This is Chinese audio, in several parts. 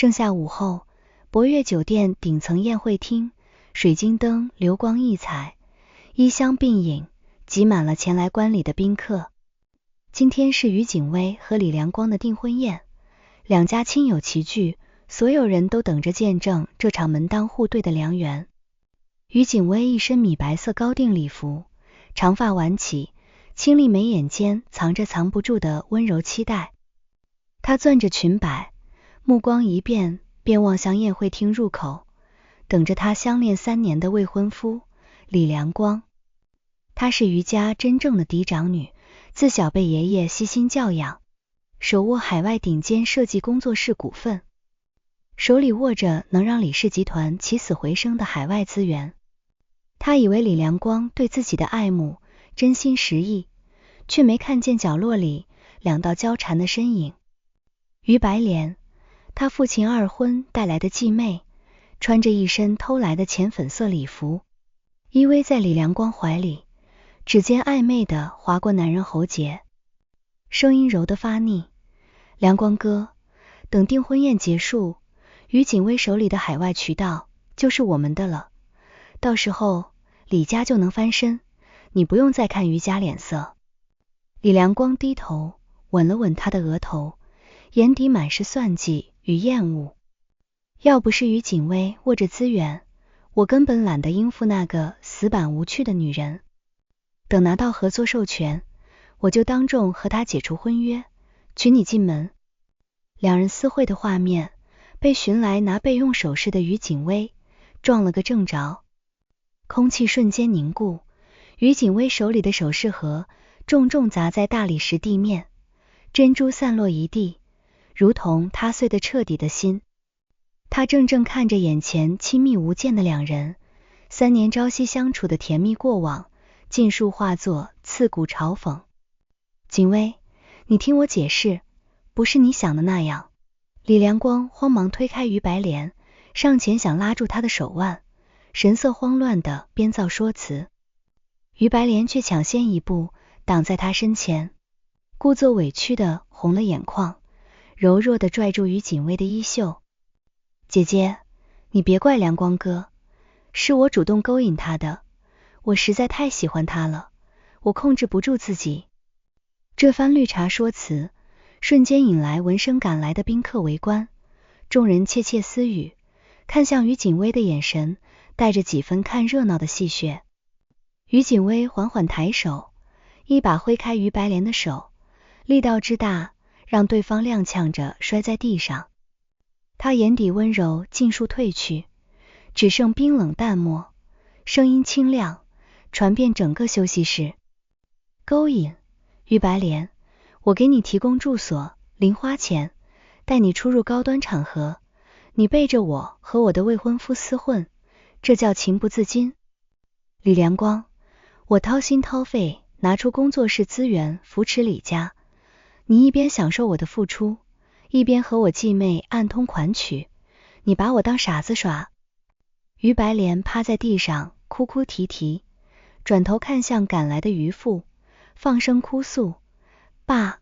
盛夏午后，博悦酒店顶层宴会厅，水晶灯流光溢彩，衣香鬓影，挤满了前来观礼的宾客。今天是于景薇和李良光的订婚宴，两家亲友齐聚，所有人都等着见证这场门当户对的良缘。于景薇一身米白色高定礼服，长发挽起，清丽眉眼间藏着藏不住的温柔期待。她攥着裙摆，目光一变，便望向宴会厅入口，等着她相恋3年的未婚夫李良光。她是于家真正的嫡长女，自小被爷爷悉心教养，手握海外顶尖设计工作室股份，手里握着能让李氏集团起死回生的海外资源。她以为李良光对自己的爱慕真心实意，却没看见角落里2道交缠的身影。于白莲，她父亲二婚带来的继妹，穿着一身偷来的浅粉色礼服，依偎在李良光怀里，指尖暧昧地划过男人喉结，声音柔得发腻。良光哥，等订婚宴结束，于景薇手里的海外渠道就是我们的了，到时候李家就能翻身，你不用再看于家脸色。李良光低头吻了吻他的额头，眼底满是算计与厌恶。要不是于景薇握着资源，我根本懒得应付那个死板无趣的女人。等拿到合作授权，我就当众和她解除婚约，娶你进门。两人私会的画面被寻来拿备用首饰的于景薇撞了个正着，空气瞬间凝固，于景薇手里的首饰盒重重砸在大理石地面，珍珠散落一地，如同塌碎的彻底的心。他怔怔看着眼前亲密无间的两人，3年朝夕相处的甜蜜过往尽数化作刺骨嘲讽。景薇，你听我解释，不是你想的那样。李良光慌忙推开于白莲，上前想拉住她的手腕，神色慌乱地编造说辞。于白莲却抢先一步挡在他身前，故作委屈地红了眼眶，柔弱地拽住于景薇的衣袖。姐姐，你别怪良光哥，是我主动勾引他的，我实在太喜欢他了，我控制不住自己。这番绿茶说辞瞬间引来闻声赶来的宾客围观，众人窃窃私语，看向于景薇的眼神带着几分看热闹的戏谑。于景薇缓缓抬手，一把挥开于白莲的手，力道之大让对方踉跄着摔在地上。他眼底温柔尽数褪去，只剩冰冷淡漠，声音清亮，传遍整个休息室。勾引，于白莲，我给你提供住所，零花钱，带你出入高端场合，你背着我和我的未婚夫厮混，这叫情不自禁。李良光，我掏心掏肺拿出工作室资源扶持李家，你一边享受我的付出，一边和我继妹暗通款曲，你把我当傻子耍。于白莲趴在地上哭哭啼啼，转头看向赶来的于父，放声哭诉，爸，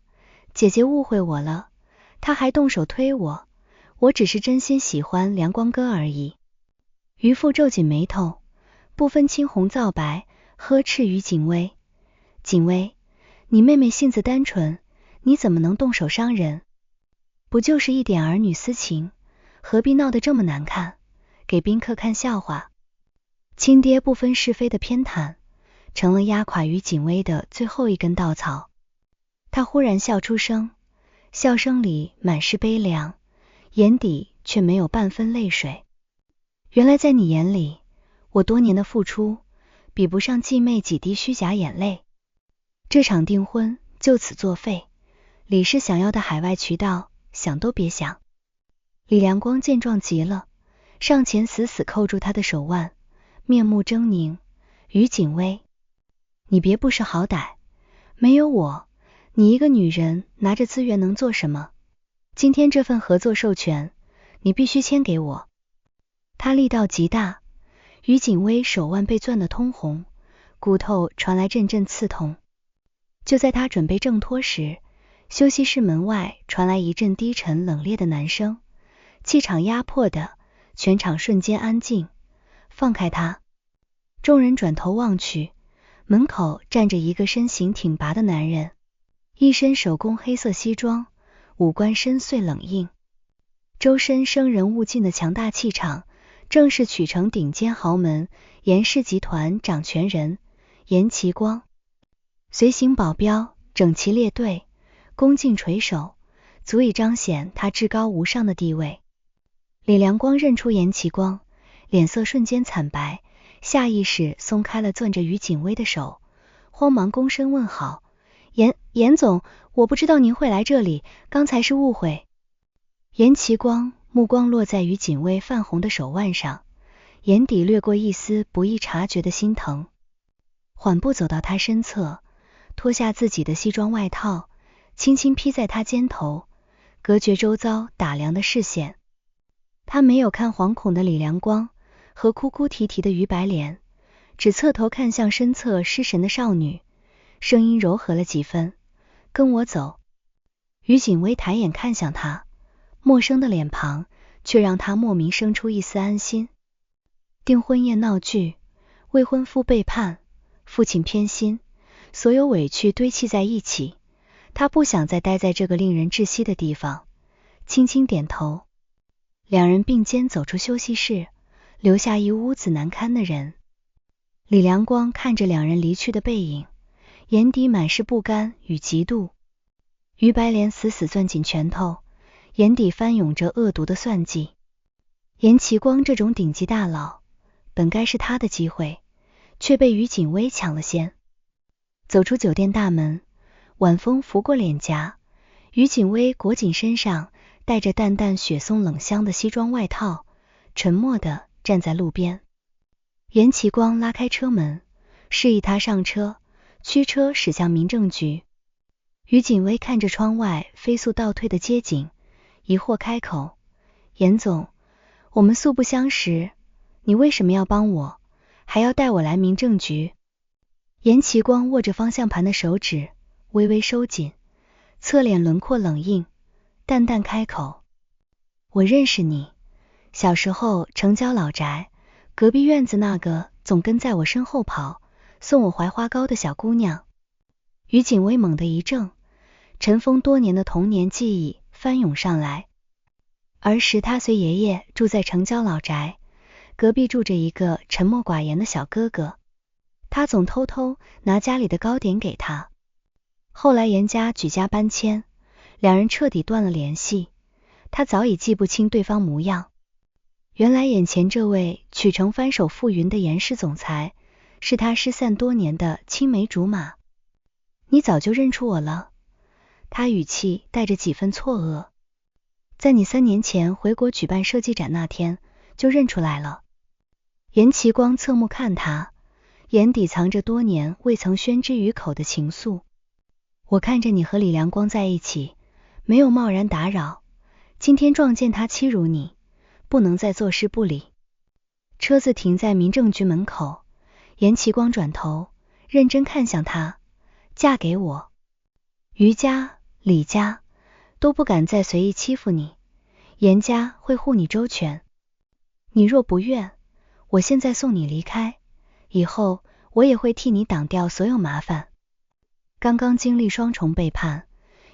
姐姐误会我了，她还动手推我，我只是真心喜欢良光哥而已。于父皱紧眉头，不分青红皂白呵斥于景薇，景薇，你妹妹性子单纯，你怎么能动手伤人？不就是一点儿女私情，何必闹得这么难看，给宾客看笑话？亲爹不分是非的偏袒，成了压垮于景薇的最后一根稻草。他忽然笑出声，笑声里满是悲凉，眼底却没有半分泪水。原来在你眼里，我多年的付出比不上继妹几滴虚假眼泪。这场订婚就此作废，李氏想要的海外渠道想都别想。李良光见状急了，上前死死扣住他的手腕，面目狰狞，于景薇，你别不识好歹，没有我，你一个女人拿着资源能做什么？今天这份合作授权，你必须签给我。他力道极大，于景薇手腕被攥得通红，骨头传来阵阵刺痛。就在他准备挣脱时，休息室门外传来一阵低沉冷冽的男声，气场压迫的，全场瞬间安静。放开他！众人转头望去，门口站着一个身形挺拔的男人，一身手工黑色西装，五官深邃冷硬，周身生人勿近的强大气场，正是曲城顶尖豪门严氏集团掌权人严其光。随行保镖整齐列队，恭敬垂首，足以彰显他至高无上的地位。李良光认出严其光，脸色瞬间惨白，下意识松开了攥着于锦威的手，慌忙躬身问好：严总，我不知道您会来这里，刚才是误会。严其光目光落在于锦威泛红的手腕上，眼底掠过一丝不易察觉的心疼，缓步走到他身侧，脱下自己的西装外套，轻轻披在他肩头，隔绝周遭打量的视线。他没有看惶恐的李良光和哭哭啼啼的于白莲，只侧头看向身侧失神的少女，声音柔和了几分：跟我走。于锦威抬眼看向他，陌生的脸庞却让他莫名生出一丝安心。订婚夜闹剧，未婚夫背叛，父亲偏心，所有委屈堆砌在一起，他不想再待在这个令人窒息的地方，轻轻点头。两人并肩走出休息室，留下一屋子难堪的人。李良光看着两人离去的背影，眼底满是不甘与嫉妒。于白莲死死攥紧拳头，眼底翻涌着恶毒的算计。严其光这种顶级大佬，本该是他的机会，却被于锦威抢了先。走出酒店大门，晚风拂过脸颊，于锦威裹紧身上带着淡淡雪松冷香的西装外套，沉默地站在路边。严其光拉开车门，示意他上车，驱车驶向民政局。于锦威看着窗外飞速倒退的街景，疑惑开口：严总，我们素不相识，你为什么要帮我，还要带我来民政局？严其光握着方向盘的手指微微收紧，侧脸轮廓冷硬，淡淡开口：我认识你，小时候城郊老宅，隔壁院子那个总跟在我身后跑，送我槐花糕的小姑娘。于锦威猛地一怔，尘封多年的童年记忆翻涌上来。儿时他随爷爷住在城郊老宅，隔壁住着一个沉默寡言的小哥哥，他总偷偷拿家里的糕点给他。后来严家举家搬迁，两人彻底断了联系，他早已记不清对方模样。原来眼前这位曲城翻手覆云的严氏总裁，是他失散多年的青梅竹马。你早就认出我了？他语气带着几分错愕。在你3年前回国举办设计展那天，就认出来了。严其光侧目看他，眼底藏着多年未曾宣之于口的情愫。我看着你和李良光在一起，没有贸然打扰，今天撞见他欺辱你，不能再坐视不理。车子停在民政局门口，严其光转头认真看向他：嫁给我，于家、李家都不敢再随意欺负你，严家会护你周全。你若不愿，我现在送你离开，以后我也会替你挡掉所有麻烦。刚刚经历双重背叛，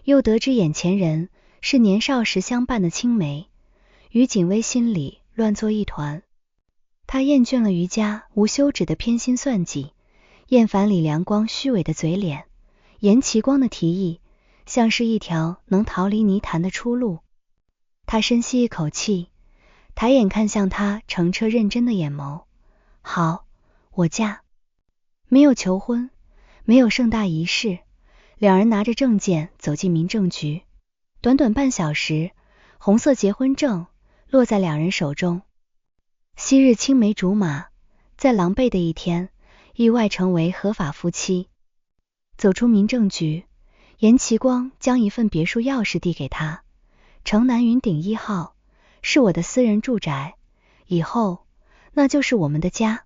又得知眼前人是年少时相伴的青梅，于锦威心里乱作一团。他厌倦了于家无休止的偏心算计，厌烦李良光虚伪的嘴脸，严其光的提议像是一条能逃离泥潭的出路。他深吸一口气，抬眼看向他澄澈认真的眼眸：好，我嫁。没有求婚，没有盛大仪式，两人拿着证件走进民政局。短短半小时，红色结婚证落在两人手中。昔日青梅竹马，在狼狈的一天，意外成为合法夫妻。走出民政局，严其光将一份别墅钥匙递给他：城南云顶1号，是我的私人住宅，以后那就是我们的家。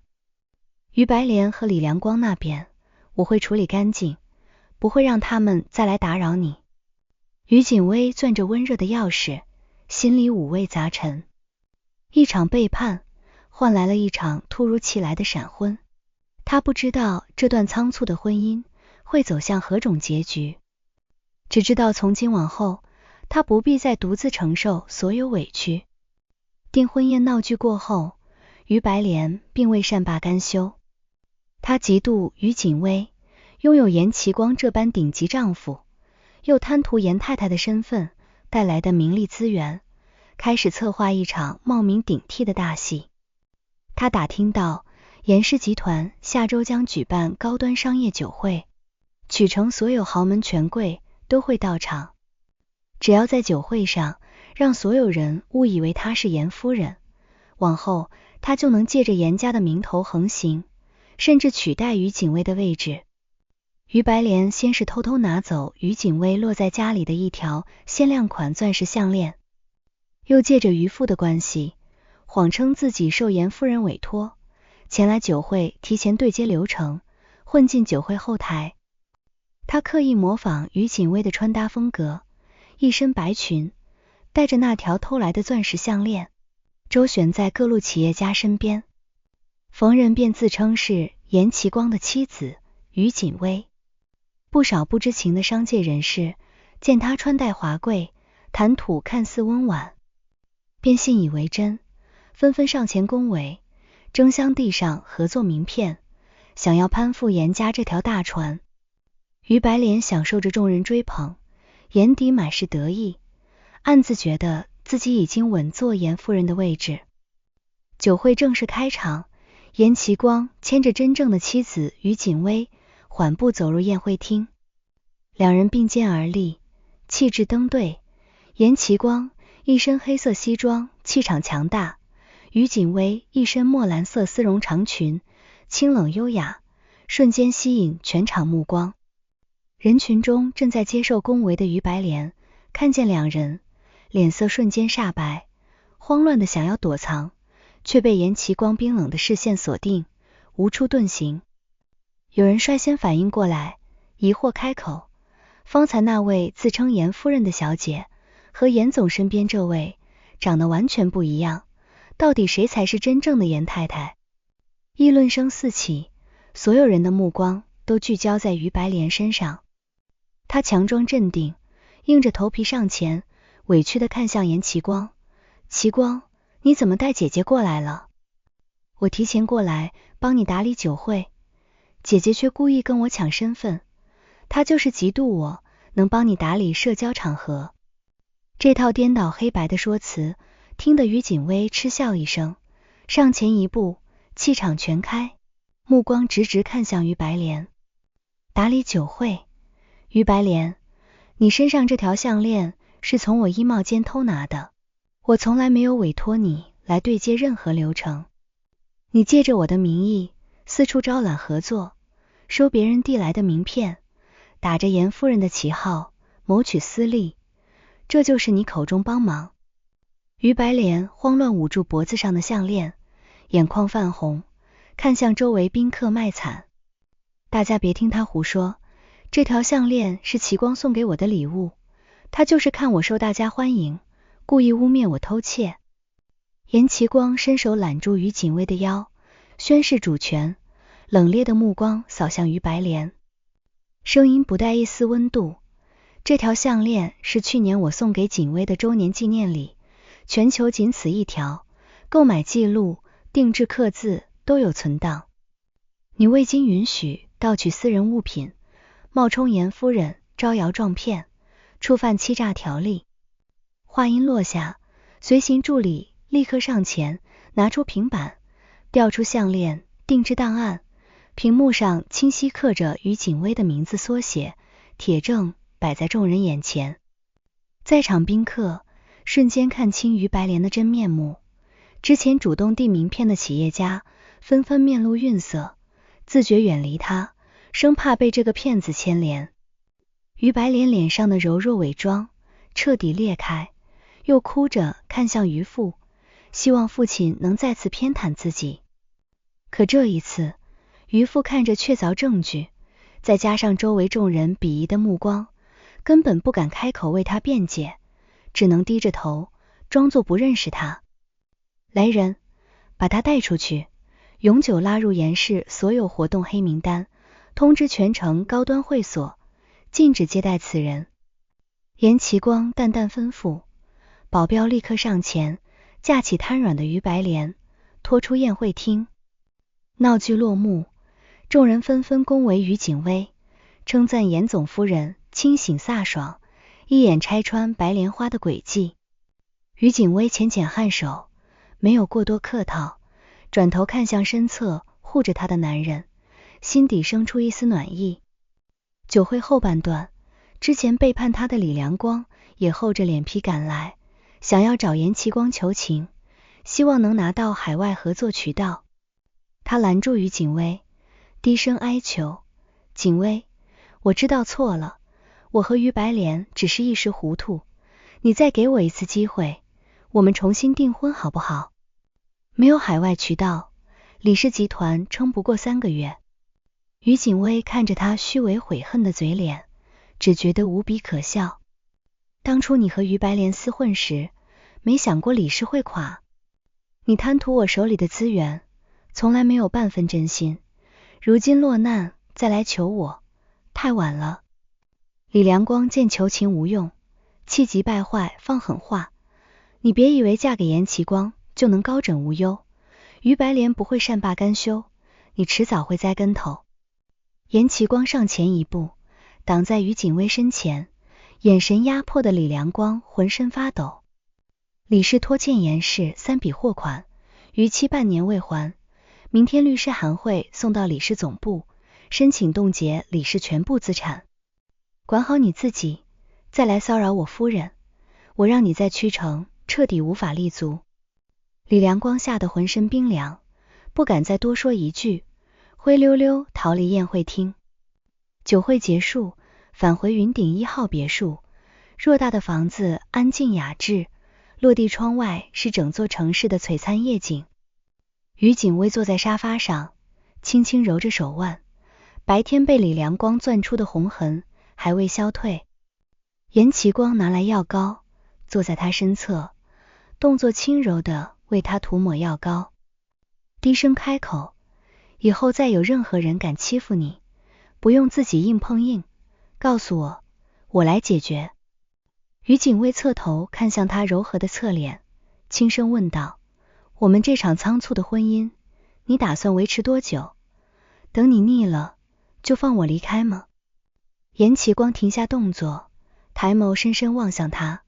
于白莲和李良光那边，我会处理干净，不会让他们再来打扰你。于锦威攥着温热的钥匙，心里五味杂陈。一场背叛换来了一场突如其来的闪婚，他不知道这段仓促的婚姻会走向何种结局，只知道从今往后他不必再独自承受所有委屈。订婚宴闹剧过后，于白莲并未善罢甘休，他嫉妒于锦薇拥有严其光这般顶级丈夫，又贪图严太太的身份带来的名利资源，开始策划一场冒名顶替的大戏。他打听到严氏集团下周将举办高端商业酒会，曲城所有豪门权贵都会到场，只要在酒会上让所有人误以为她是严夫人，往后他就能借着严家的名头横行，甚至取代于锦薇的位置。于白莲先是偷偷拿走于锦薇落在家里的一条限量款钻石项链，又借着于父的关系，谎称自己受严夫人委托，前来酒会提前对接流程，混进酒会后台。他刻意模仿于锦薇的穿搭风格，一身白裙，带着那条偷来的钻石项链，周旋在各路企业家身边，逢人便自称是严其光的妻子于锦薇。不少不知情的商界人士见他穿戴华贵，谈吐看似温婉，便信以为真，纷纷上前恭维，争相递上合作名片，想要攀附严家这条大船。于白莲享受着众人追捧，眼底满是得意，暗自觉得自己已经稳坐严夫人的位置。酒会正式开场，严其光牵着真正的妻子于锦薇缓步走入宴会厅，两人并肩而立，气质登对。严其光一身黑色西装，气场强大；于锦薇一身墨蓝色丝绒长裙，清冷优雅，瞬间吸引全场目光。人群中正在接受恭维的于白莲看见两人，脸色瞬间煞白，慌乱的想要躲藏，却被严其光冰冷的视线锁定，无处遁形。有人率先反应过来，疑惑开口，方才那位自称严夫人的小姐和严总身边这位长得完全不一样，到底谁才是真正的严太太？议论声四起，所有人的目光都聚焦在于白莲身上。她强装镇定，硬着头皮上前，委屈地看向严其光。其光，你怎么带姐姐过来了？我提前过来帮你打理酒会，姐姐却故意跟我抢身份，她就是嫉妒我能帮你打理社交场合。这套颠倒黑白的说辞，听得于锦薇嗤笑一声，上前一步，气场全开，目光直直看向于白莲。打理酒会？于白莲，你身上这条项链是从我衣帽间偷拿的，我从来没有委托你来对接任何流程。你借着我的名义四处招揽合作，收别人递来的名片，打着严夫人的旗号谋取私利，这就是你口中帮忙。于白莲慌乱捂住脖子上的项链，眼眶泛红，看向周围宾客卖惨。大家别听他胡说，这条项链是齐光送给我的礼物，他就是看我受大家欢迎，故意污蔑我偷窃。严齐光伸手揽住于锦薇的腰，宣示主权，冷冽的目光扫向于白莲，声音不带一丝温度。这条项链是去年我送给锦薇的周年纪念礼，全球仅此一条，购买记录、定制刻字都有存档。你未经允许盗取私人物品，冒充严夫人招摇撞骗，触犯欺诈条例。话音落下，随行助理立刻上前拿出平板，调出项链定制档案，屏幕上清晰刻着于锦薇的名字缩写，铁证摆在众人眼前。在场宾客瞬间看清于白莲的真面目，之前主动递名片的企业家纷纷面露愠色，自觉远离他，生怕被这个骗子牵连。于白莲脸上的柔弱伪装彻底裂开，又哭着看向于父，希望父亲能再次偏袒自己。可这一次，于父看着确凿证据，再加上周围众人鄙夷的目光，根本不敢开口为他辩解，只能低着头，装作不认识他。来人，把他带出去，永久拉入严氏所有活动黑名单，通知全城高端会所，禁止接待此人。严其光淡淡吩咐，保镖立刻上前，架起瘫软的于白莲，拖出宴会厅。闹剧落幕，众人纷纷恭维于景薇，称赞严总夫人清醒飒爽，一眼拆穿白莲花的诡计。于景薇浅浅颔首，没有过多客套，转头看向身侧护着她的男人，心底生出一丝暖意。酒会后半段，之前背叛他的李良光也厚着脸皮赶来，想要找严其光求情，希望能拿到海外合作渠道。他拦住于景薇，低声哀求，景薇，我知道错了，我和于白莲只是一时糊涂，你再给我一次机会，我们重新订婚好不好？没有海外渠道，李氏集团撑不过3个月。于景薇看着他虚伪悔恨的嘴脸，只觉得无比可笑。当初你和于白莲厮混时，没想过李氏会垮。你贪图我手里的资源，从来没有半分真心，如今落难再来求我，太晚了。李良光见求情无用，气急败坏放狠话，你别以为嫁给严其光就能高枕无忧，于白莲不会善罢甘休，你迟早会栽跟头。严其光上前一步，挡在于景薇身前，眼神压迫的李良光浑身发抖。李氏拖欠严氏3笔货款，逾期半年未还，明天律师函会送到李氏总部，申请冻结李氏全部资产。管好你自己，再来骚扰我夫人，我让你在曲城彻底无法立足。李良光吓得浑身冰凉，不敢再多说一句，灰溜溜逃离宴会厅。酒会结束，返回云顶1号别墅，偌大的房子安静雅致，落地窗外是整座城市的璀璨夜景。于景薇坐在沙发上，轻轻揉着手腕，白天被李良光攥出的红痕还未消退。严其光拿来药膏，坐在他身侧，动作轻柔地为他涂抹药膏，低声开口，以后再有任何人敢欺负你，不用自己硬碰硬，告诉我，我来解决。于景薇侧头看向他柔和的侧脸，轻声问道，我们这场仓促的婚姻，你打算维持多久？等你腻了，就放我离开吗？严其光停下动作，抬眸深深望向他，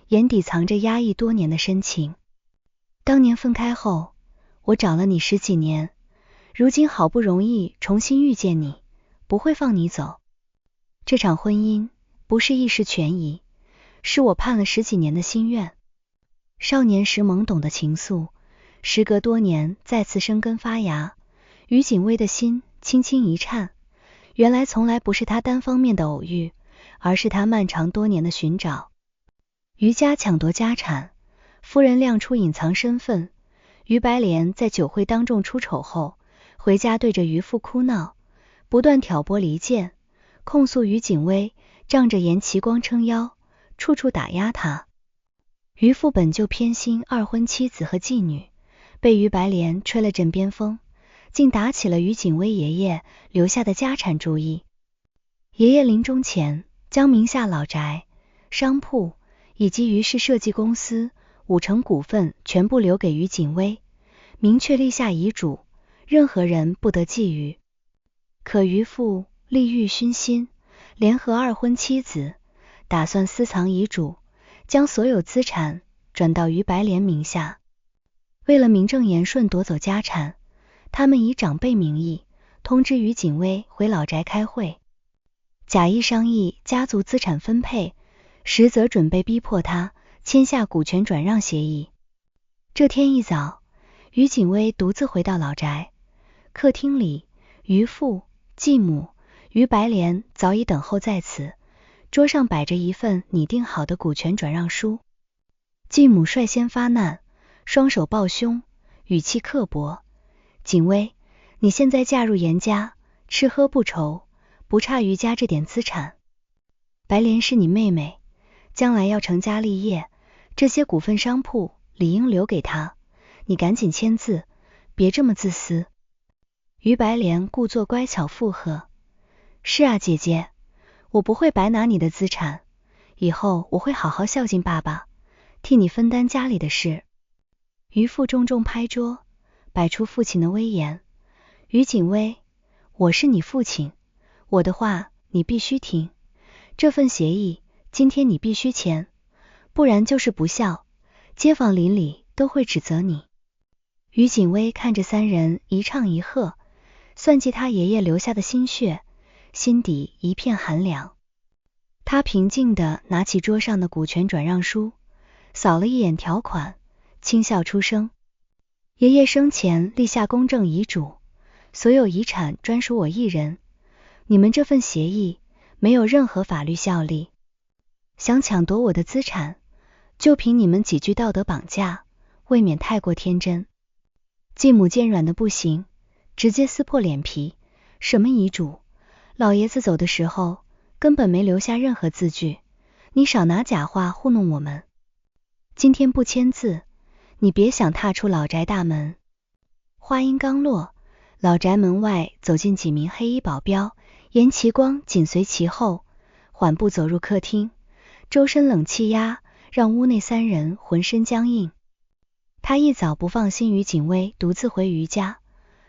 眼底藏着压抑多年的深情。当年分开后，我找了你10几年，如今好不容易重新遇见你，不会放你走。这场婚姻不是一时权宜，是我盼了10几年的心愿。少年时懵懂的情愫，时隔多年再次生根发芽。于景薇的心轻轻一颤，原来从来不是他单方面的偶遇，而是他漫长多年的寻找。于家抢夺家产，夫人亮出隐藏身份，于白莲在酒会当众出丑后，回家对着于父哭闹，不断挑拨离间，控诉于景薇仗着严其光撑腰，处处打压他。于父本就偏心二婚妻子和妓女，被于白莲吹了枕边风，竟打起了于景薇爷爷留下的家产主意。爷爷临终前将名下老宅、商铺以及于氏设计公司5成股份全部留给于景薇，明确立下遗嘱，任何人不得觊觎。可于父利欲熏心，联合二婚妻子，打算私藏遗嘱，将所有资产转到于白莲名下。为了名正言顺夺走家产，他们以长辈名义通知于景薇回老宅开会，假意商议家族资产分配，实则准备逼迫他签下股权转让协议。这天一早，于景薇独自回到老宅，客厅里，于父、继母、于白莲早已等候在此，桌上摆着一份拟定好的股权转让书。继母率先发难，双手抱胸，语气刻薄，景薇，你现在嫁入严家，吃喝不愁，不差于家这点资产。白莲是你妹妹，将来要成家立业，这些股份商铺理应留给他，你赶紧签字，别这么自私。于白莲故作乖巧附和，是啊姐姐，我不会白拿你的资产，以后我会好好孝敬爸爸，替你分担家里的事。于父重重拍桌，摆出父亲的威严。于景威，我是你父亲，我的话你必须听，这份协议今天你必须签，不然就是不孝，街坊邻里都会指责你。于景威看着三人一唱一和，算计他爷爷留下的心血，心底一片寒凉。他平静地拿起桌上的股权转让书，扫了一眼条款，轻笑出声。爷爷生前立下公证遗嘱，所有遗产专属我一人，你们这份协议没有任何法律效力，想抢夺我的资产，就凭你们几句道德绑架，未免太过天真。继母见软的不行，直接撕破脸皮，什么遗嘱？老爷子走的时候根本没留下任何字据，你少拿假话糊弄我们。今天不签字，你别想踏出老宅大门。话音刚落，老宅门外走进几名黑衣保镖，严其光紧随其后，缓步走入客厅，周身冷气压让屋内三人浑身僵硬。他一早不放心于景威独自回于家，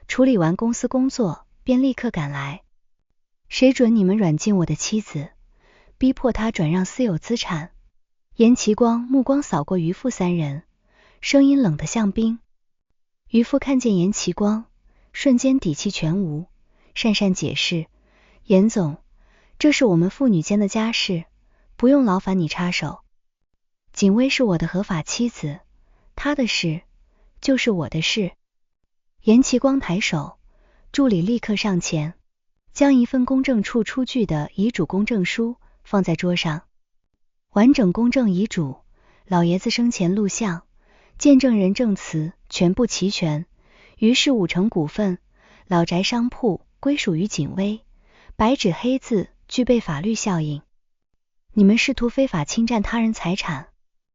处理完公司工作便立刻赶来。谁准你们软禁我的妻子，逼迫他转让私有资产？严其光目光扫过于父三人，声音冷得像冰。于父看见严其光，瞬间底气全无，讪讪解释，严总，这是我们父女间的家事，不用劳烦你插手。景威是我的合法妻子，他的事就是我的事。严其光抬手，助理立刻上前，将一份公证处出具的遗嘱公证书放在桌上。完整公证遗嘱，老爷子生前录像，见证人证词全部齐全，于是5成股份，老宅商铺归属于景威，白纸黑字具备法律效应。你们试图非法侵占他人财产，